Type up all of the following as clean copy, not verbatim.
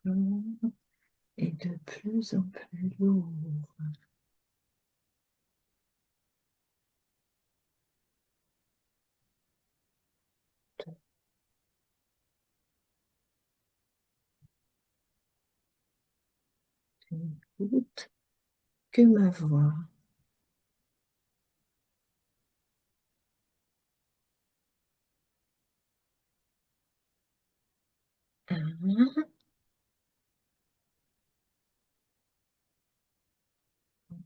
Et de plus en plus lourd. Je n'écoute que ma voix. Un,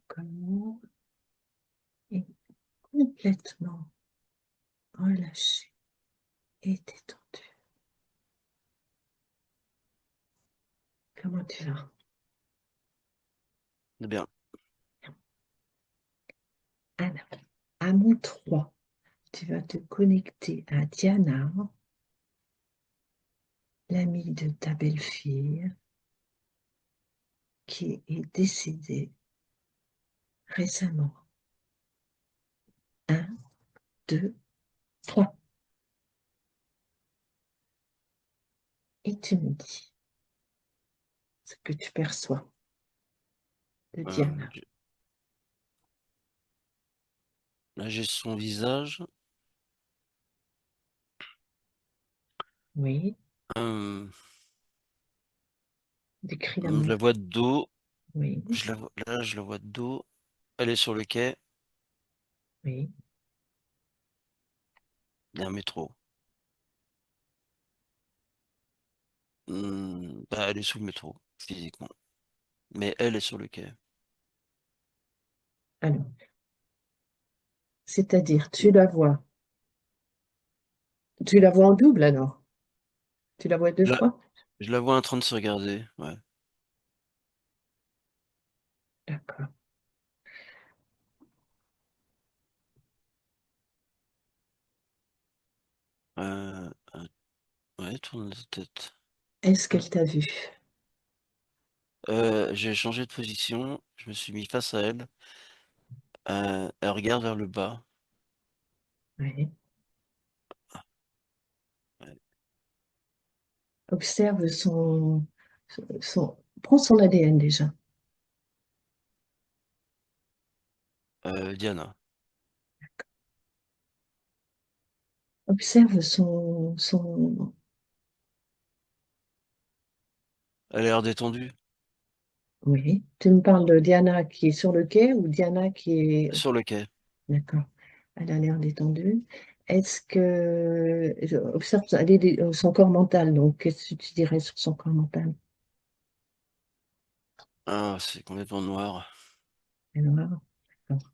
comment est complètement relâché et détendu. Comment tu vas? Bien. Alors, à mon 3, tu vas te connecter à Diana, l'amie de ta belle-fille, qui est décédée récemment. Un, deux, trois. Et tu me dis ce que tu perçois de Diana. J'ai- Là, j'ai son visage. Oui, Euh, décris la je mort. la vois de dos. Oui, Là, je la vois de dos. Elle est sur le quai. oui. Il y a un métro. Bah, elle est sous le métro, physiquement. Mais elle est sur le quai. Alors, c'est-à-dire, tu la vois en double alors? Tu la vois deux Là, fois? je la vois en train de se regarder. Ouais. D'accord. Euh, ouais, tourne la tête. Est-ce qu'elle t'a vu? J'ai changé de position. Je me suis mis face à elle. Elle regarde vers le bas. Oui. Ouais. Observe prends son ADN déjà. Diana. Observe son. Elle a l'air détendue. Oui. Tu me parles de Diana qui est sur le quai ou Diana qui est. Sur le quai. D'accord. Elle a l'air détendue. Est-ce que. Observe son corps mental. Donc, qu'est-ce que tu dirais sur son corps mental? Ah, c'est complètement noir. Elle est noire. D'accord.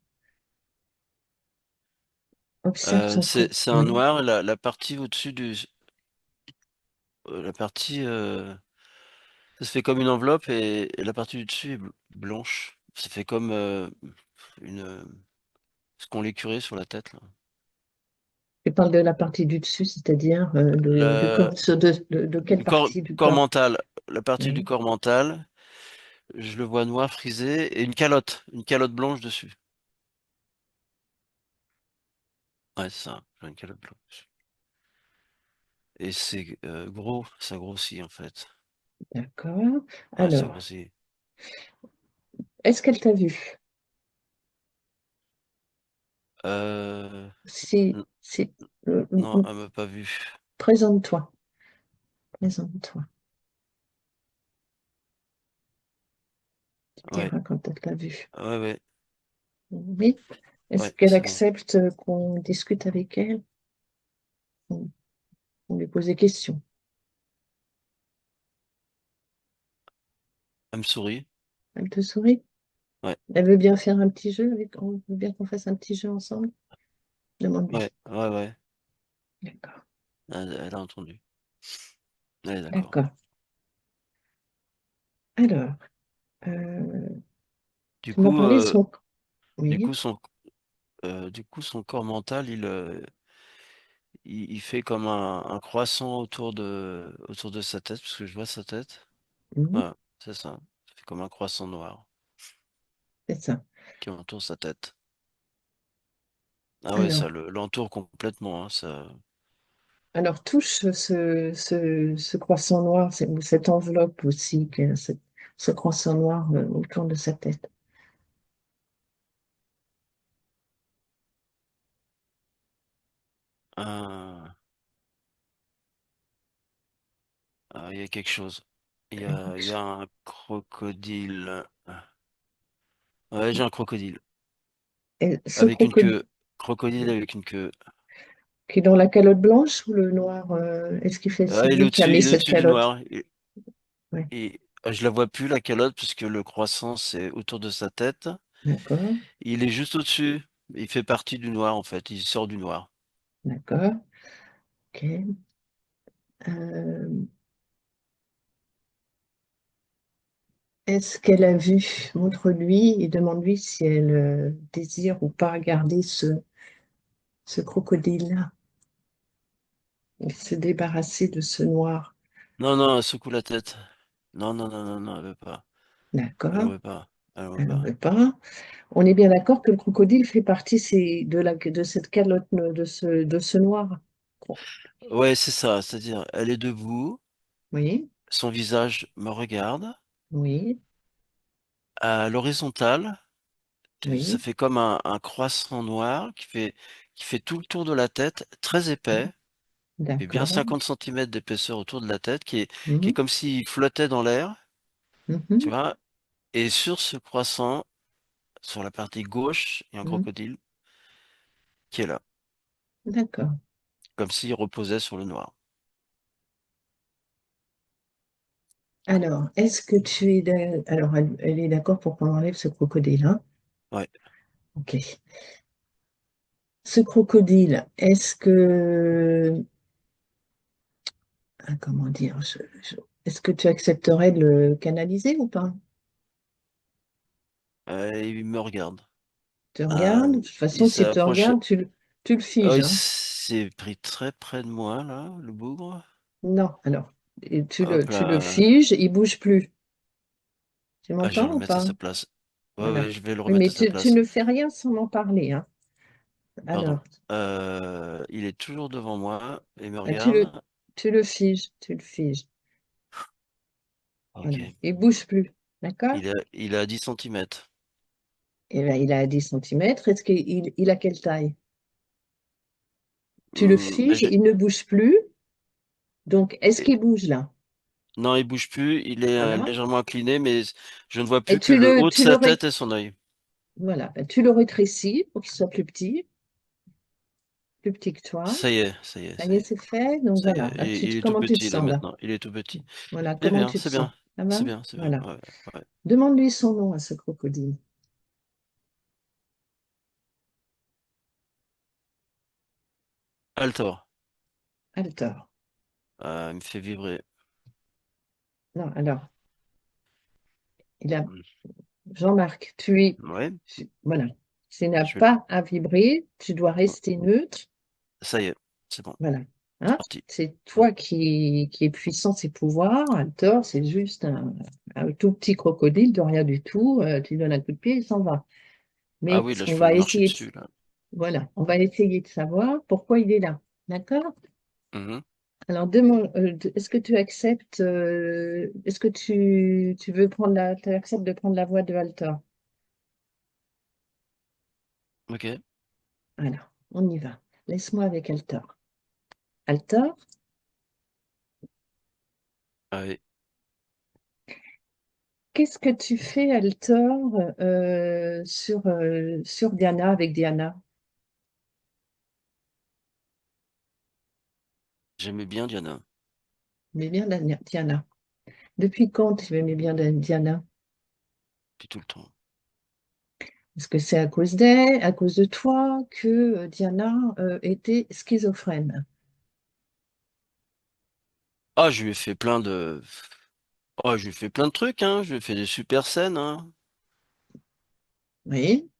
Observe son corps. C'est un Oui. noir. La partie au-dessus la partie, ça se fait comme une enveloppe et la partie du dessus est blanche. Ça fait comme une, ce qu'on les curait sur la tête, là. Tu parles de la partie du dessus, c'est-à-dire du corps, La, de quelle partie du corps corps? mental, la partie du Oui. corps mental, je le vois noir frisé et une calotte blanche dessus. Ouais, c'est ça, j'ai une calotte blanche. Et c'est gros, ça grossit en fait. D'accord. Ouais, ça Alors, grossit. est-ce qu'elle t'a vu? Euh, Si, n- si, non, elle m'a pas vu. présente-toi, présente-toi. Tu Ouais, diras quand elle t'a vu. ouais, ouais, Oui. Est-ce ouais, qu'elle c'est bon. accepte qu'on discute avec elle? On lui pose des questions. Elle me sourit. Elle te sourit? Ouais, Elle veut bien faire un petit jeu on veut bien qu'on fasse un petit jeu ensemble? Demande-lui. ouais, ouais, ouais. D'accord. Elle a entendu. Elle est d'accord. D'accord. Alors, euh, Du tu m'as coup, parlé de euh, son. du Oui. coup, son, du coup, son corps mental, il fait comme un croissant autour de sa tête, parce que je vois sa tête. Mhm. Voilà, c'est ça. Ça fait comme un croissant noir C'est ça. qui entoure sa tête. Ah ouais, Alors, ça l'entoure complètement, hein, ça. Alors, touche ce croissant noir, ou cette enveloppe aussi, ce croissant noir autour de sa tête. Ah, ah, il y a quelque chose. Il y a un crocodile. Ouais, j'ai un crocodile. Et ce Avec une crocodile queue. Crocodile avec une queue. qui est dans la calotte blanche ou le noir, est-ce qu'il fait, Ah, c'est lui qui a mis il est cette au-dessus du calotte? noir. Oui, Je la vois plus, la calotte, puisque le croissant, c'est autour de sa tête. d'accord, Il est juste au-dessus. Il fait partie du noir, en fait. Il sort du noir. d'accord, ok. Euh, Est-ce qu'elle a vu? Montre-lui et demande-lui si elle désire ou pas garder ce crocodile-là et se débarrasser de ce noir. Non, non, elle secoue la tête. Non, non, non, non, non, elle veut pas. Elle en D'accord, veut pas. Elle en veut elle n'en pas. veut pas. On est bien d'accord que le crocodile fait partie de cette calotte, de ce noir. Bon, Ouais, c'est ça. C'est-à-dire, elle est debout. oui, Son visage me regarde. oui, À l'horizontale, ça oui, fait comme un croissant noir qui fait tout le tour de la tête, très épais. Il fait bien d'accord. 50 centimètres d'épaisseur autour de la tête, qui est Mhm, comme s'il flottait dans l'air, tu mhm, vois. Et sur ce croissant, sur la partie gauche, il y a un mhm, crocodile qui est là, d'accord. comme s'il reposait sur le noir. Alors, est-ce que tu es alors elle est d'accord pour qu'on enlève ce crocodile, hein? Ouais. Ok. Ce crocodile, est-ce que, comment dire, est-ce que tu accepterais de le canaliser ou pas? Il me regarde. Tu regardes, Euh, de toute il façon, s'est s'il te approché. regarde, tu le Oh, figes, il hein? s'est pris très près de moi, là, le bougre. Non, alors, et Hop tu le là. figes, il bouge plus. Tu Ah, je vais m'entends le ou remettre à pas? sa place. Ouais, Voilà. ouais, je vais le Oui, remettre mais à sa tu place. ne fais rien sans m'en parler, hein? Pardon. Alors, Il est toujours devant moi et me ah, regarde. tu le figes. Voilà. Ok. Il bouge plus, d'accord? Il est à 10 centimètres. Et bien, il a 10 centimètres. Est-ce il a quelle taille? Tu le Ben, figes, il ne bouge plus. Donc, est-ce qu'il bouge là? non, il bouge plus. Il est Voilà. légèrement incliné, mais je ne vois Et plus que le haut de sa tête et son œil. voilà, ben, tu le rétrécis pour qu'il soit plus petit que toi. Ça y est, ça y est, Ça ça y y est, est. c'est fait. Donc Ça y est. voilà. Là, Il est tout comment tu te petit là sens là? maintenant. Il est tout petit. Voilà, Il est comment bien, tu te c'est sens? bien. Ça va? C'est bien, c'est bien. Voilà. Ouais, ouais. Demande-lui son nom à ce crocodile. Altor. Altor. Il me fait vibrer. Non, alors, il a Mm. Jean-Marc, Ouais, voilà. Tu n'as je vais pas à vibrer, tu dois rester neutre. ça y est, c'est bon. Voilà. C'est Hein? parti. C'est Mm. toi qui es puissant ses pouvoirs. Altor, c'est juste un tout petit crocodile de rien du tout. Tu donnes un coup de pied, il s'en va. Ah Mais oui, là, je on peux va lui marcher essayer de, dessus, là. voilà, on va essayer de savoir pourquoi il est là. D'accord? Mhm. Alors, est-ce que tu acceptes, est-ce que tu veux tu acceptes de prendre la voix de Altor? Ok. Alors, on y va. Laisse-moi avec Altor. Altor, Ah oui. qu'est-ce que tu fais, Altor, sur Diana, avec Diana? J'aimais bien Diana. Tu aimais bien Diana. Depuis quand tu aimais bien Diana? Puis tout le temps. Est-ce que c'est à cause d'elle, à cause de toi, que Diana était schizophrène? Ah, je lui ai fait plein de. Oh, je lui ai fait plein de trucs, hein. Je lui ai fait des super scènes, hein. Oui.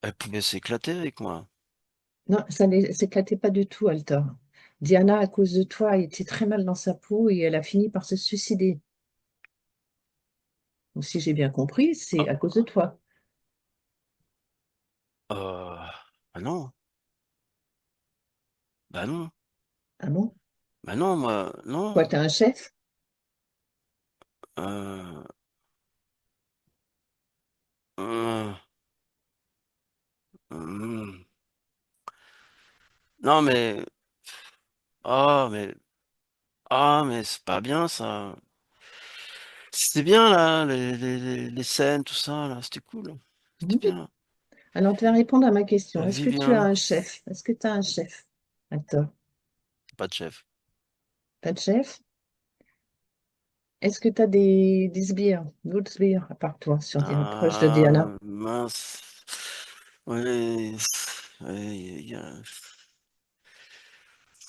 Elle pouvait s'éclater avec moi. Non, ça ne s'éclatait pas du tout, Altor. Diana, à cause de toi, était très mal dans sa peau et elle a fini par se suicider. Donc, si j'ai bien compris, c'est à cause de toi. Euh... Bah non. Bah non. Ah bon? Bah non, moi, Quoi, non. t'as un chef? Euh, euh, hum. Non, mais, mais c'est pas bien ça. C'était bien là, les scènes, tout ça, là, c'était cool. C'était Mhm. bien. Alors, tu vas répondre à ma question. La Est-ce vie que tu as bien. un chef? Est-ce que tu as un chef? Attends, Pas de chef. t'as de chef? Est-ce que tu as des sbires, d'autres sbires à part toi, proche de Diana? Ah, mince. Ouais, ouais,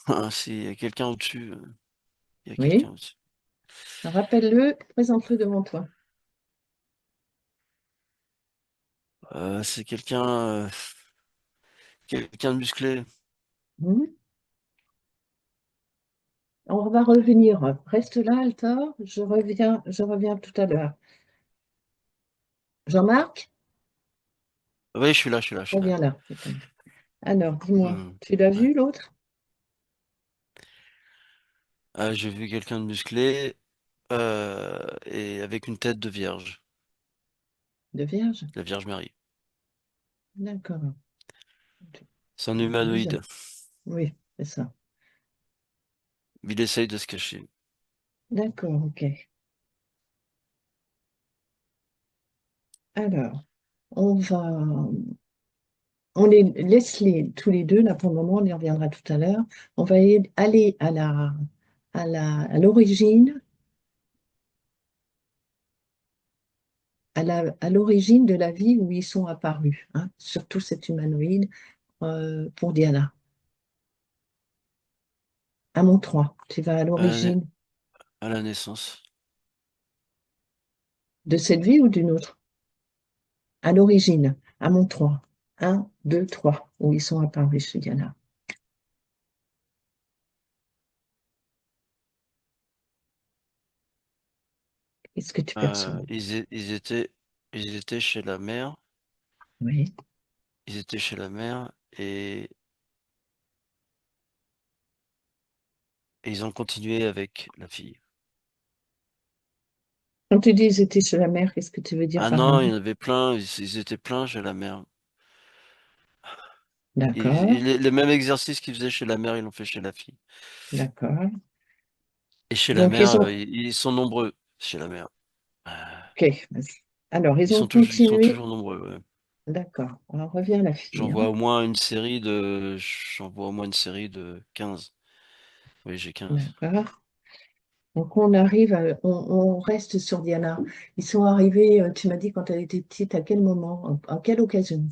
ah, si, il y a quelqu'un au-dessus. Il y a quelqu'un Oui. au-dessus. Rappelle-le, présente-le devant toi. C'est quelqu'un de musclé. Mhm. On va revenir. Reste là, Altor. Je reviens tout à l'heure. Jean-Marc, Oui, je suis là, je suis là, je suis là. reviens là. Alors, dis-moi, Hmm, tu l'as ouais. vu l'autre? J'ai vu quelqu'un de musclé et avec une tête de vierge, De Vierge? la Vierge Marie. D'accord. C'est un Bizarre. humanoïde. Oui, c'est ça. Il essaye de se cacher. D'accord, ok. Alors, on va, on les laisse les tous les deux, là pour le moment, on y reviendra tout à l'heure. On va aller à l'origine, à l'origine de la vie où ils sont apparus, hein, surtout cet humanoïde pour Diana. À Montroi, tu vas à À la, l'origine à la naissance. de cette vie ou d'une autre? À l'origine, à Montroi. Un, deux, trois, où ils sont apparus chez Diana. Qu'est-ce que tu perçois? Ils étaient chez la mère. Oui. Ils étaient chez la mère et ils ont continué avec la fille. Quand tu dis ils étaient chez la mère, qu'est-ce que tu veux dire Ah par là? non, il y en avait plein. Ils étaient pleins chez la mère. D'accord, Les mêmes exercices qu'ils faisaient chez la mère, ils l'ont fait chez la fille. d'accord. Et chez la Donc, mère, ils ont, ils sont nombreux chez la mère. Euh, ok. Alors, ils ont ils sont continué. toujours nombreux, ouais. D'accord. On revient à la fille, hein. J'en vois au moins une série de 15. Oui, j'ai 15. D'accord. Donc, on reste sur Diana. Ils sont arrivés, tu m'as dit quand elle était petite, à quel moment, à quelle occasion?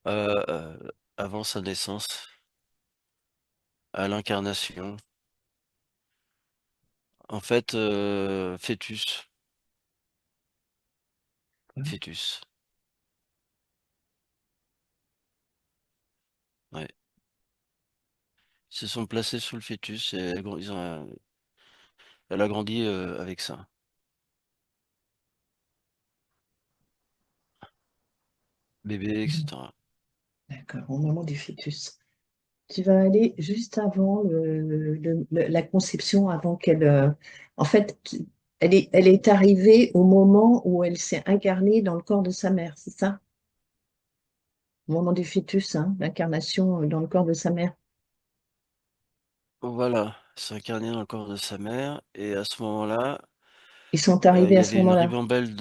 Euh, euh, Avant sa naissance, à l'incarnation. En fait, fœtus. Ouais. Ils se sont placés sous le fœtus et elle a grandi avec ça. Bébé, etc. D'accord, au moment du fœtus. Tu vas aller juste avant la conception, avant qu'elle... en fait, elle est arrivée au moment où elle s'est incarnée dans le corps de sa mère, c'est ça? Au moment du fœtus, hein, l'incarnation dans le corps de sa mère. Voilà, s'incarner dans le corps de sa mère. Et à ce moment-là, Ils sont il arrivés y à ce avait une moment-là, ribambelle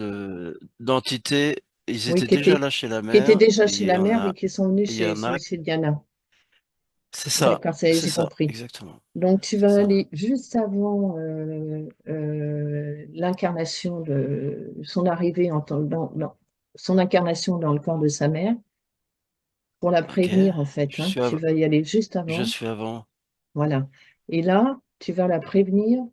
d'entités. Ils oui, étaient déjà là chez la qui étaient mère. déjà Et chez la mère, mais qui sont venus il y en a, chez Diana. D'accord, c'est j'ai ça, compris. exactement. Donc, tu C'est vas ça. aller juste avant l'incarnation de son arrivée son incarnation dans le corps de sa mère pour la Ok. prévenir, en fait, hein. Tu vas y aller juste Je avant. suis avant. Voilà. Et là, tu vas la prévenir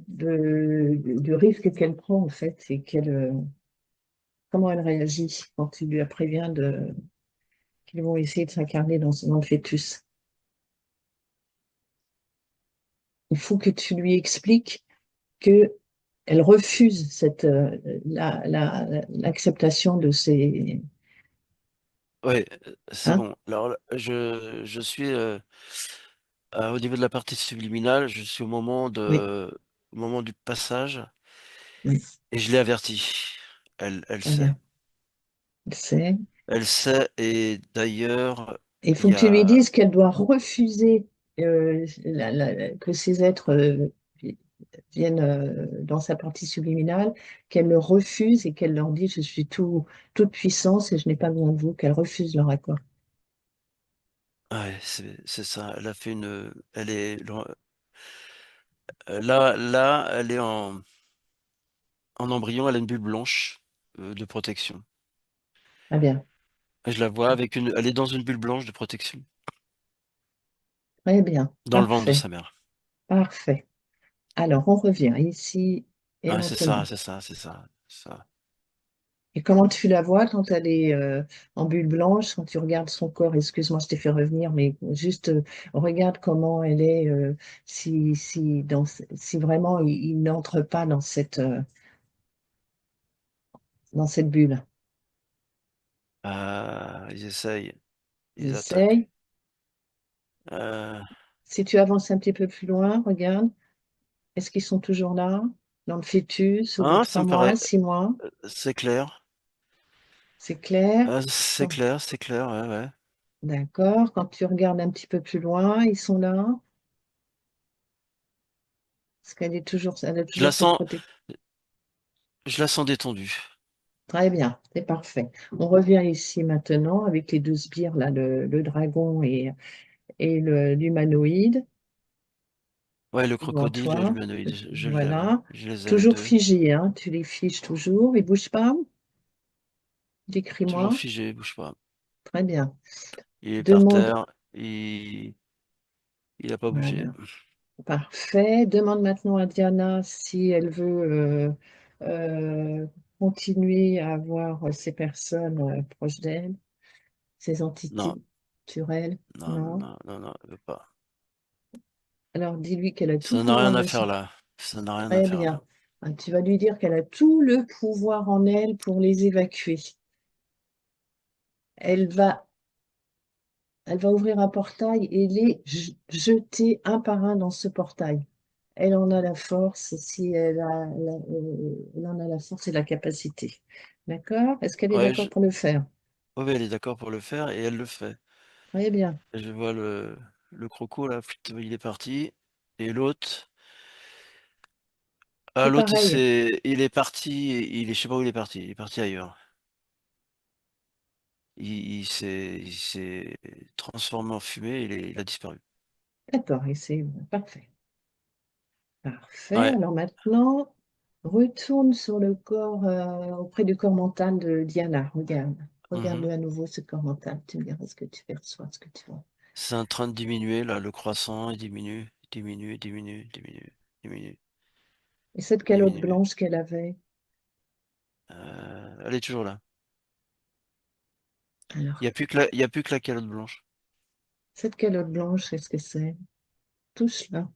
du risque qu'elle prend, en fait, et comment elle réagit quand tu lui préviens qu'ils vont essayer de s'incarner dans le fœtus. Il faut que tu lui expliques que elle refuse l'acceptation de Ouais, c'est Hein? bon. Alors, là, je suis au niveau de la partie subliminale, je suis Oui, au moment du passage oui, et je l'ai avertie. Elle très sait. bien. C'est. Elle sait et d'ailleurs, Il il faut y que tu lui a, dises qu'elle doit refuser que ces êtres viennent dans sa partie subliminale, qu'elle le refuse et qu'elle leur dit, je suis toute puissance et je n'ai pas besoin de vous, qu'elle refuse leur accord. ouais, c'est ça. Elle a fait elle est là, elle est en embryon. Elle a une bulle blanche de protection. Très bien, Je la vois avec elle est dans une bulle blanche de protection très bien, dans le ventre de parfait, sa mère. parfait. Alors, on revient ici et Ouais, c'est ça, maintenant. c'est ça, c'est ça, ça. Et comment tu la vois quand elle est en bulle blanche, quand tu regardes son corps, excuse-moi, je t'ai fait revenir, mais juste regarde comment elle est, si vraiment il n'entre pas dans cette bulle. Ils essayent, ils attaquent. Essaye. Euh, Si tu avances un petit peu plus loin, regarde, est-ce qu'ils sont toujours là, dans le fœtus, au bout de hein, ça trois me mois, paraît, 6 mois? c'est clair. C'est clair? C'est clair, ouais, ouais. D'accord. Quand tu regardes un petit peu plus loin, ils sont là. Parce elle a Je la toujours cette sens, protection. je la sens détendue. Très bien, c'est parfait. On revient ici maintenant avec les deux sbires, là, le dragon et l'humanoïde Ouais, le devant crocodile et toi. l'humanoïde, Voilà. je les ai les Toujours deux. figé, hein. Tu les figes toujours. Ils bougent pas. Toujours Décris-moi. figé, bouge pas. Très bien. Il est par Demande. terre, il a pas bougé. Voilà. Parfait. Demande maintenant à Diana si elle veut euh, continuer à avoir ces personnes proches d'elle, ces Non, entités naturelles. non, non, Non. non, non, non, elle veut pas. Alors dis-lui qu'elle a tout Ça n'a rien pouvoir à de faire là. Ça n'a rien à Très faire là. bien. Ah, tu vas lui dire qu'elle a tout le pouvoir en elle pour les évacuer. Elle va, elle va ouvrir un portail et les jeter un par un dans ce portail. Elle en a la force, si elle en a la force et la capacité. D'accord? Est-ce qu'elle est Ouais, d'accord pour le faire? ouais, ouais, elle est d'accord pour le faire et elle le fait. Très bien. Et je vois le croco là, il est parti. Et l'autre, C'est l'autre pareil. il est parti, je sais pas où il est parti. Il est parti ailleurs. Il s'est transformé en fumée. Il a disparu. D'accord, et c'est parfait. Parfait. Ouais. Alors maintenant, retourne sur le corps, auprès du corps mental de Diana. Regarde. Mhm. Regarde-le à nouveau, ce corps mental. Tu me diras ce que tu perçois, ce que tu vois. C'est en train de diminuer là, le croissant, il diminue, diminue, diminue, diminue, diminue, Et cette calotte diminue. blanche qu'elle avait, Elle est toujours là. alors, Il y a plus que la calotte blanche. cette calotte blanche, qu'est-ce que c'est? Touche-la.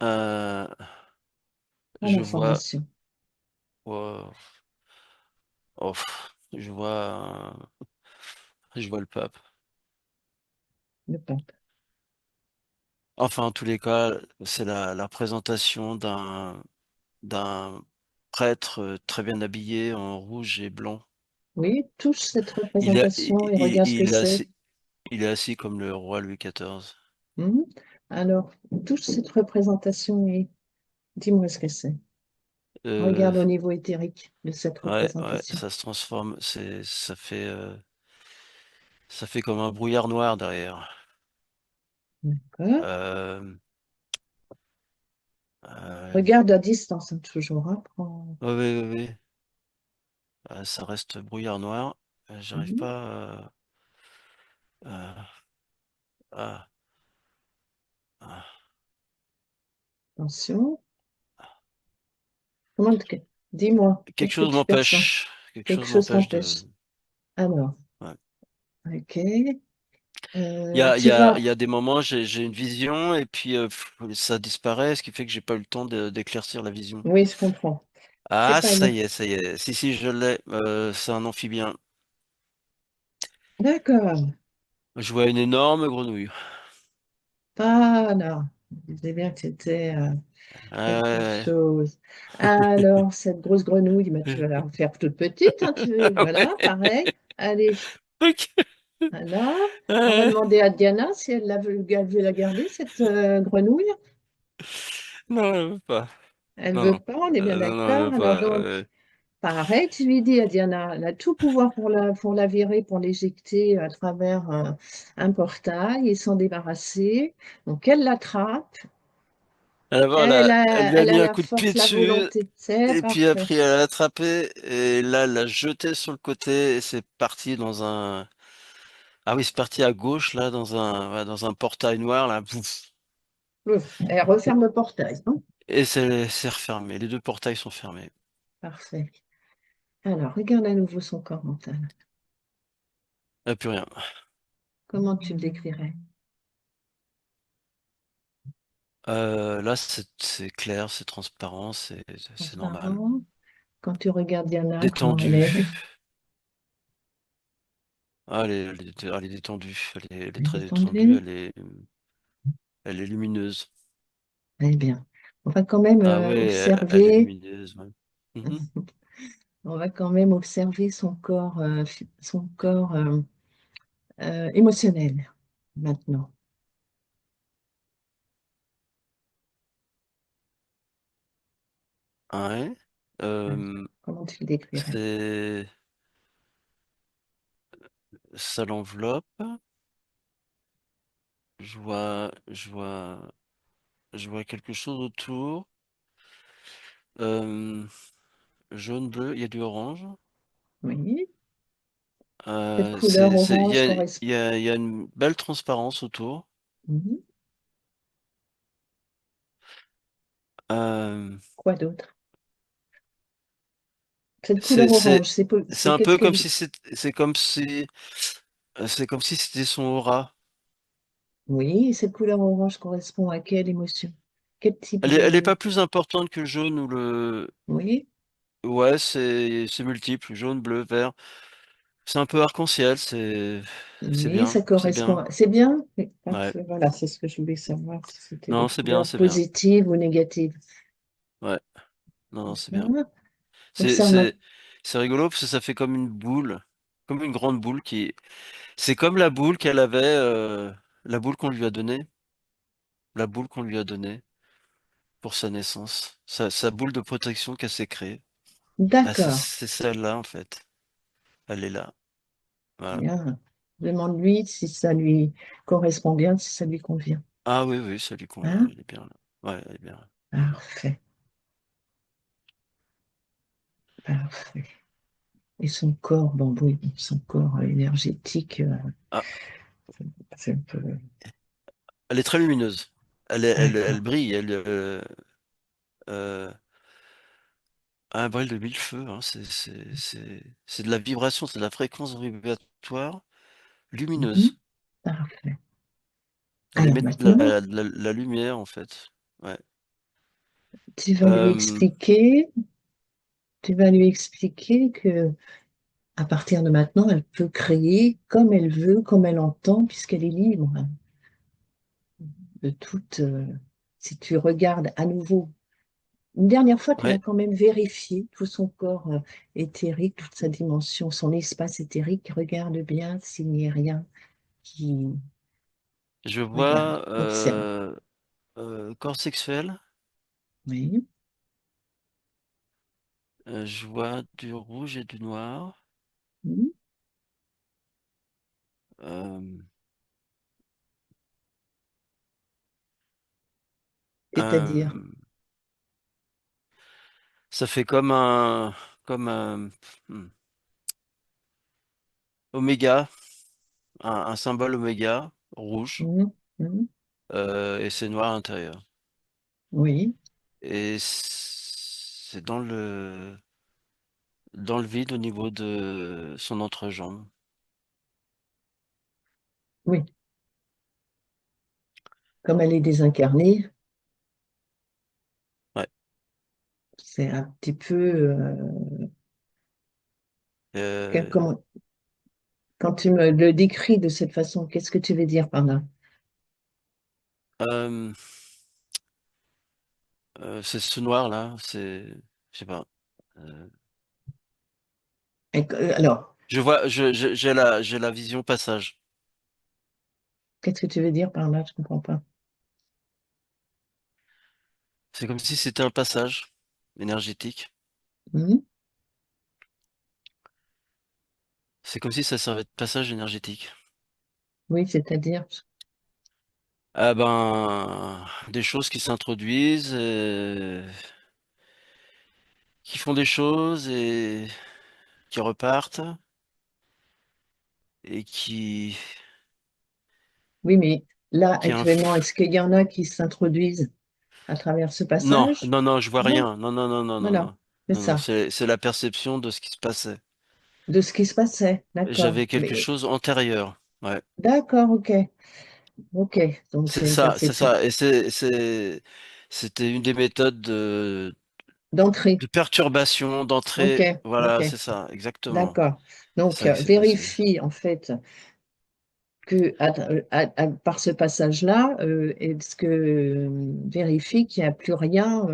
Euh, Pas je vois, d'information. oh, oh, je vois le pape. Le pape. Enfin, en tous les cas, c'est la représentation d'un prêtre très bien habillé en rouge et blanc. Oui, touche cette Il, a- représentation et regarde ce que c'est. il est assis comme le roi Louis XIV. Mhm. Alors, touche cette représentation et dis-moi ce que c'est. Euh, Regarde au niveau éthérique de cette ouais, ouais, représentation. ça se transforme, ça fait comme un brouillard noir derrière. D'accord. Euh, euh, Regarde à distance, hein, toujours. Hein, ouais, ouais, ouais, ouais. Ça reste brouillard noir. J'arrive Mhm. pas à- à- Attention. Comment te- Dis-moi, quelque qu'est-ce que chose tu perçois? m'empêche. Quelque Quelque chose chose m'empêche de. t'empêche. Alors, Ouais. ok. Tu Il vas. y a des moments, j'ai une vision et puis ça disparaît, ce qui fait que j'ai pas eu le temps d'éclaircir la vision. Oui, je comprends. C'est Ah, pas ça une. y est, ça y est. Si, si, je l'ai. C'est un amphibien. D'accord. Je vois une énorme grenouille. Ah non, je disais bien que c'était quelque Ouais. chose. Alors, cette grosse grenouille, bah, tu vas la faire toute petite, hein, voilà, Ouais. pareil. Allez, Ok. voilà. On va Ouais. demander à Diana si elle veut la garder, cette grenouille. Non, elle veut pas. Elle Non, veut non. pas, on est bien Non, non, elle d'accord. veut Alors pas. donc, pareil, tu lui dis à Diana, elle a tout pouvoir pour la virer, pour l'éjecter à travers un portail et s'en débarrasser. Donc, elle l'attrape. Elle, elle lui a Elle mis a un la coup de force, pied la dessus. volonté. C'est Et puis parfait. après, elle l'a attrapé. Et là, elle l'a jeté sur le côté. Et c'est parti dans un. Ah oui, c'est parti à gauche, là, ouais, dans un portail noir, là. Pouf. Ouf, elle referme le portail, hein. Et c'est refermé. Les deux portails sont fermés. Parfait. Alors, regarde à nouveau son corps mental. Il n'y a plus rien. Comment tu le décrirais? Là, c'est clair, c'est transparent, c'est normal. Transparent. Quand tu regardes Diana, comment elle Détendu. est? Ah, elle est détendue. Elle est Elle est très détendue. détendue. Elle est lumineuse. Eh bien, on va quand même Ah ouais, elle est observer. lumineuse. Ouais. Mhm. On va quand même observer son corps émotionnel maintenant. Ouais. Hein. Euh, Comment tu le décrirais? c'est ça l'enveloppe. Je vois, je vois quelque chose autour. Euh, jaune, bleu, il y a du orange. Oui. Cette couleur orange correspond. Il y a une belle transparence autour. Mhm. Euh, Quoi d'autre? Cette couleur c'est orange, c'est c'est un qu'est-ce peu comme qu'elle. si c'est comme si c'était son aura. Oui, cette couleur orange correspond à quelle émotion? Quel type Elle est de. pas plus importante que le jaune ou le. Oui, Ouais, c'est multiple, jaune, bleu, vert. C'est un peu arc-en-ciel, c'est oui, bien, ça c'est correspond. bien. C'est bien? Oui, Ouais. parfait. Voilà, c'est ce que je voulais savoir, si c'était des Non, c'est bien, couleurs c'est bien. positives ou négatives. Ouais. Non, non, c'est bien. Voilà. C'est Observe c'est maintenant. c'est rigolo parce que ça fait comme une boule, comme une grande boule qui. C'est comme la boule qu'elle avait, la boule qu'on lui a donnée, la boule qu'on lui a donnée pour sa naissance, sa boule de protection qu'elle s'est créée. Bah, D'accord. c'est celle-là en fait. Elle est là. Voilà. Bien. Demande-lui si ça lui correspond bien, si ça lui convient. Ah oui, oui, ça lui convient. Hein? Elle est bien là. Ouais, elle est bien là. Parfait. Parfait. Et son corps, bon, oui, son corps énergétique, Ah, c'est un peu. elle est très lumineuse. Elle D'accord. brille. Euh, un bril de mille feux. Hein, c'est de la vibration, c'est de la fréquence vibratoire Mhm. lumineuse. Parfait. Elle Alors émet maintenant, la lumière en fait. Ouais. tu vas lui Euh, expliquer, tu vas lui expliquer que à partir de maintenant, elle peut créer comme elle veut, comme elle entend, puisqu'elle est libre de toute. Si tu regardes à nouveau, une dernière fois, tu vas ouais. quand même vérifier tout son corps éthérique, toute sa dimension, son espace éthérique. Regarde bien s'il n'y a rien qui. Je Regarde, vois observe. corps sexuel. Oui. Je vois du rouge et du noir. Mhm. Euh, C'est-à-dire, euh, ça fait comme un hmm, oméga, un symbole oméga rouge, mhm, mhm, et c'est noir à l'intérieur. oui, Et c'est dans le vide au niveau de son entrejambe. oui. Comme elle est désincarnée, Ouais. C'est un petit peu, Euh, comment, quand tu me le décris de cette façon, qu'est-ce que tu veux dire par là? euh, c'est ce noir-là, je sais pas. Euh, Alors, je vois, j'ai la vision passage. qu'est-ce que tu veux dire par là? Je comprends pas. C'est comme si c'était un passage énergétique. Mhm. C'est comme si ça servait de passage énergétique. Oui, c'est-à-dire, Ah ben, des choses qui s'introduisent, qui font des choses et qui repartent et oui, mais là, qui actuellement, est-ce qu'il y en a qui s'introduisent à travers ce non, passage? non, non, je vois Non, rien. Non, non, non, non, non, voilà, non. c'est Non, non, ça, c'est la perception de ce qui se passait. de ce qui se passait, d'accord. J'avais quelque Mais chose antérieur. Ouais. d'accord, ok, ok. Donc c'est une C'est perception ça. Et c'était une des méthodes d'entrée. de perturbation, Ok, d'entrée. ok, Voilà, c'est ça, exactement. d'accord. C'est Donc ça que s'est passé. vérifie en fait que par ce passage-là, est-ce que vérifie qu'il n'y a plus rien,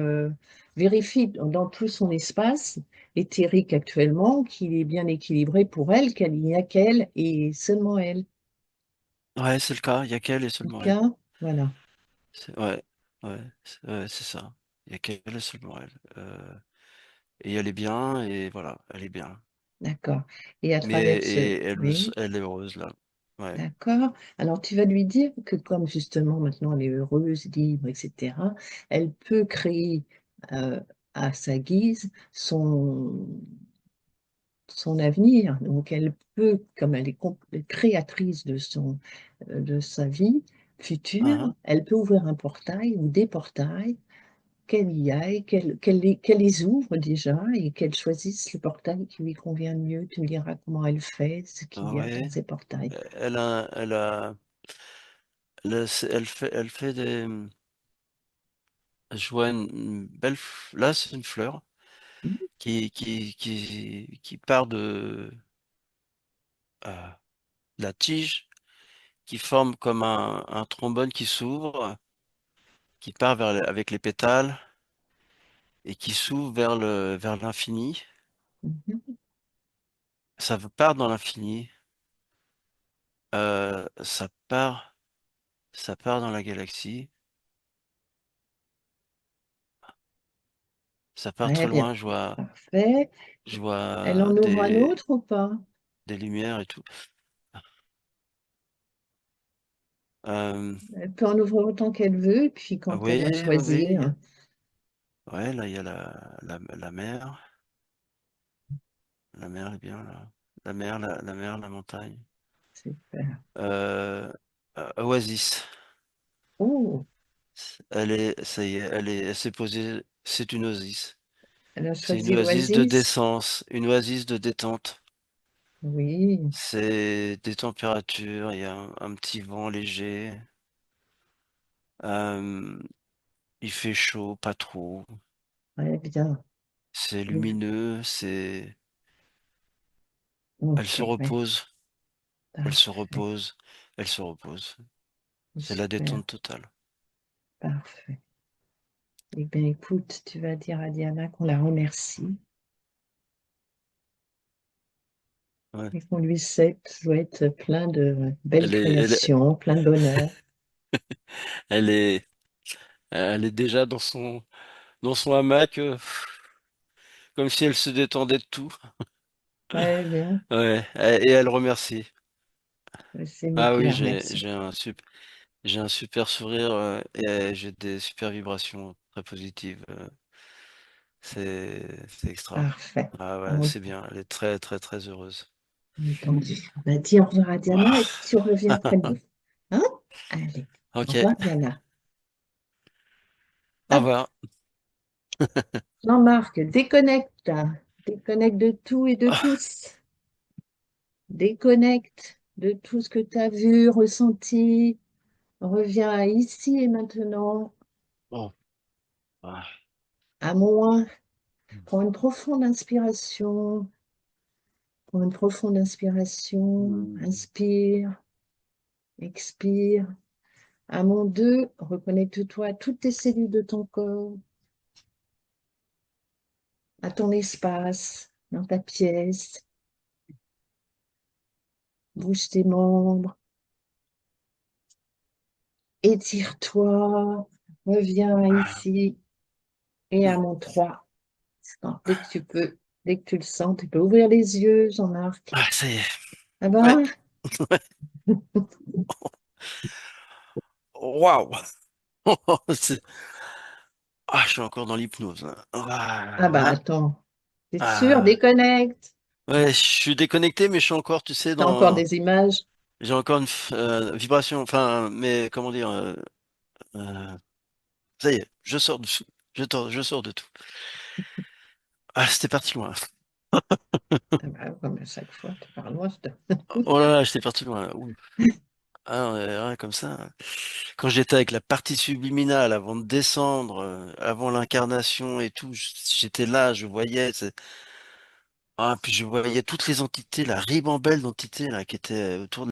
vérifie dans tout son espace éthérique actuellement qu'il est bien équilibré pour elle, qu'il n'y a qu'elle et seulement elle. Ouais, c'est le cas. Il y a qu'elle et Le seulement elle. cas, voilà, Ouais, ouais, c'est ça. Il y a qu'elle et seulement elle. Et elle est bien, et voilà, elle est bien. d'accord. Et à Mais travers ce, oui, elle est heureuse là. Ouais. d'accord. Alors tu vas lui dire que comme justement maintenant elle est heureuse, libre, etc., elle peut créer euh, à sa guise son avenir. Donc elle peut, comme elle est créatrice de sa vie future, Hein, elle peut ouvrir un portail ou des portails, qu'elle y aille, qu'elle les ouvre déjà et qu'elle choisisse le portail qui lui convient le mieux. Tu me diras comment elle fait, ce qu'il y a dans ouais. ces portails. Elle fait je vois une belle, là c'est une fleur qui part de euh, la tige, qui forme comme un trombone qui s'ouvre, qui part avec les pétales et qui s'ouvre vers l'infini. Mhm. Ça part dans l'infini. Euh, ça part, ça part dans la galaxie. Ça part très Très bien, loin. parfait. Je Elle en vois ouvre un autre ou pas? des lumières et tout. Euh, Elle peut en ouvrir autant qu'elle veut, puis quand elle oui, a oui, choisi, oui. hein, Ouais, là, il y a la mer. La mer est bien là. La mer, la montagne. super. Euh, Oasis. Oh, Ça y est, elle s'est posée. C'est une oasis. elle a C'est une choisi oasis de l'oasis. décence, une oasis de détente. Oui, C'est des températures, il y a un petit vent léger. Euh, il fait chaud, pas trop. très bien. C'est Oui, lumineux, elle ok, se oui, repose, elle se parfait. repose, elle se repose. C'est la Super, détente totale. parfait. Eh bien, écoute, tu vas dire à Diana qu'on la remercie Ouais. et qu'on lui souhaite plein de belles Elle est, elle, est- créations, plein de bonheur. elle est, elle est déjà dans son hamac, comme si elle se détendait de tout. Très bien, Ouais, et elle remercie. c'est moi Ah qui oui, la remercie. j'ai un super sourire, et j'ai des super vibrations très positives. C'est extra. Parfait. Ah ouais, En- c'est bien. Elle est très, très, très heureuse. Entendu. On va dire au revoir à Diana et tu reviens près de nous. Hein? Allez, au Ok, revoir, Diana. au Hop, revoir. Jean-Marc, déconnecte. Déconnecte de tout et de tous. Déconnecte de tout ce que tu as vu, ressenti. Reviens à ici et maintenant, Bon, ah, à moins. Prends une profonde inspiration. Prends une profonde inspiration. Hmm. Inspire, expire. À mon 2, reconnecte-toi à toutes tes cellules de ton corps, à ton espace, dans ta pièce. Bouge tes membres. Étire-toi. Reviens ici. Et à mon 3, dès que tu peux, dès que tu le sens, tu peux ouvrir les yeux, Jean-Marc. Ah, ça y est. Ça Ouais. va? Waouh. C'est- Ah, je suis encore dans l'hypnose, là. Ah bah Ah, attends, t'es sûr, ah. déconnecte. Ouais, je suis déconnecté, mais je suis encore, tu sais, T'as encore dans. des images? J'ai encore une vibration. Enfin, mais comment dire. Euh, Ça y est, je sors de tout. Je sors de tout. Ah, c'était parti loin. Ah bah, comme à chaque fois, tu parles moi, je Oh là là, j'étais parti loin, là. Ouh. Ah, ouais, comme ça. Quand j'étais avec la partie subliminale avant de descendre, avant l'incarnation et tout, j'étais là, je voyais. Ah, puis je voyais toutes les entités, la ribambelle d'entités là qui étaient autour de